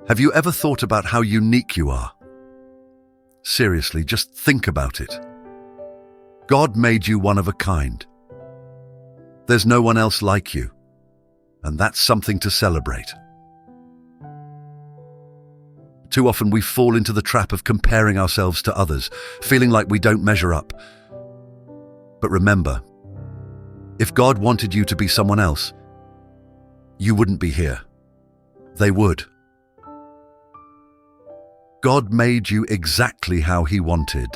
Have you ever thought about how unique you are? Seriously, just think about it. God made you one of a kind. There's no one else like you, and that's something to celebrate. Too often we fall into the trap of comparing ourselves to others, feeling like we don't measure up. But remember, if God wanted you to be someone else, you wouldn't be here. They would. God made you exactly how He wanted.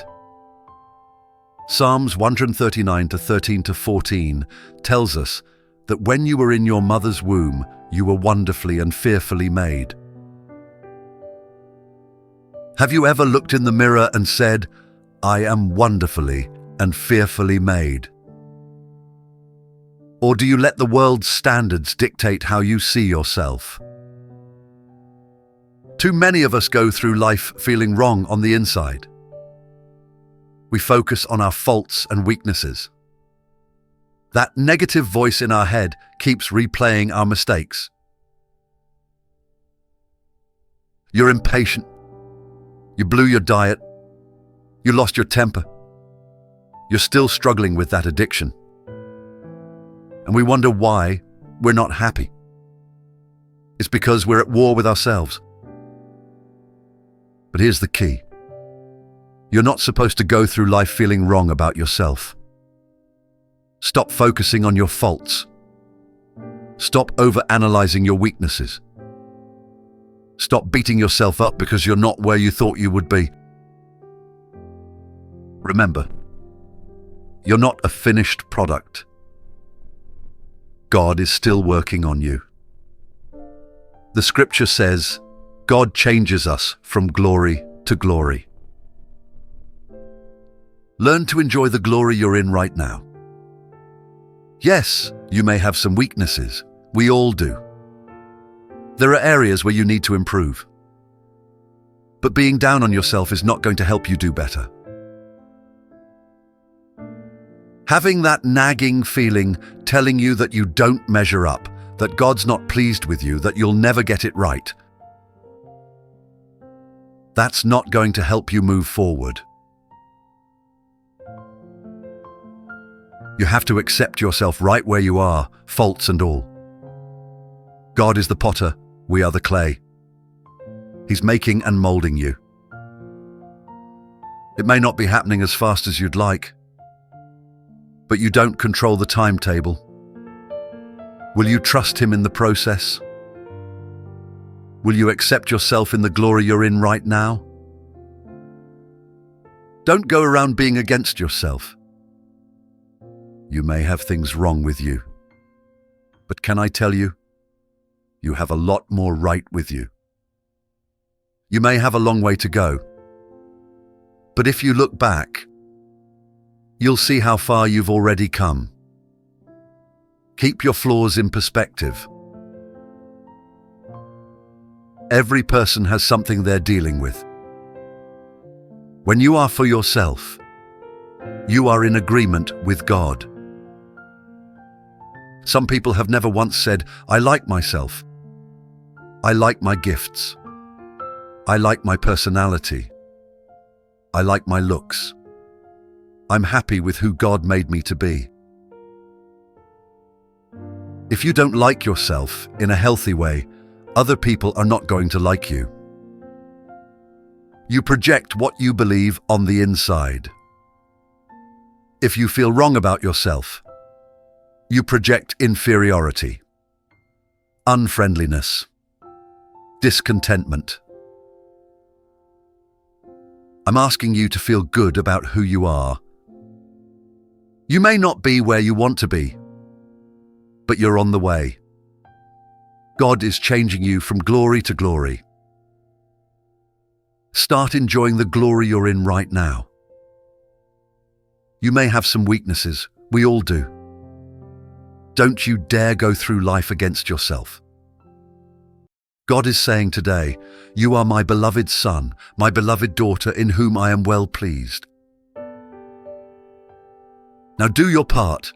Psalms 139:13-14 tells us that when you were in your mother's womb, you were wonderfully and fearfully made. Have you ever looked in the mirror and said, "I am wonderfully and fearfully made"? Or do you let the world's standards dictate how you see yourself? Too many of us go through life feeling wrong on the inside. We focus on our faults and weaknesses. That negative voice in our head keeps replaying our mistakes. You're impatient. You blew your diet. You lost your temper. You're still struggling with that addiction. And we wonder why we're not happy. It's because we're at war with ourselves. But here's the key. You're not supposed to go through life feeling wrong about yourself. Stop focusing on your faults. Stop overanalyzing your weaknesses. Stop beating yourself up because you're not where you thought you would be. Remember, you're not a finished product. God is still working on you. The scripture says, God changes us from glory to glory. Learn to enjoy the glory you're in right now. Yes, you may have some weaknesses. We all do. There are areas where you need to improve. But being down on yourself is not going to help you do better. Having that nagging feeling telling you that you don't measure up, that God's not pleased with you, that you'll never get it right, that's not going to help you move forward. You have to accept yourself right where you are, faults and all. God is the potter, we are the clay. He's making and molding you. It may not be happening as fast as you'd like, but you don't control the timetable. Will you trust Him in the process? Will you accept yourself in the glory you're in right now? Don't go around being against yourself. You may have things wrong with you, but can I tell you, you have a lot more right with you. You may have a long way to go, but if you look back, you'll see how far you've already come. Keep your flaws in perspective. Every person has something they're dealing with. When you are for yourself, you are in agreement with God. Some people have never once said, "I like myself. I like my gifts. I like my personality. I like my looks. I'm happy with who God made me to be." If you don't like yourself in a healthy way, other people are not going to like you. You project what you believe on the inside. If you feel wrong about yourself, you project inferiority, unfriendliness, discontentment. I'm asking you to feel good about who you are. You may not be where you want to be, but you're on the way. God is changing you from glory to glory. Start enjoying the glory you're in right now. You may have some weaknesses. We all do. Don't you dare go through life against yourself. God is saying today, "You are my beloved son, my beloved daughter, in whom I am well pleased." Now do your part.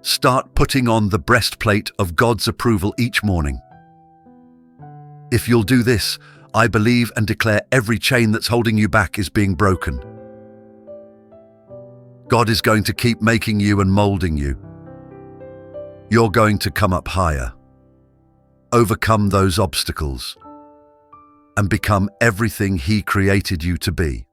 Start putting on the breastplate of God's approval each morning. If you'll do this, I believe and declare every chain that's holding you back is being broken. God is going to keep making you and molding you. You're going to come up higher, overcome those obstacles, and become everything He created you to be.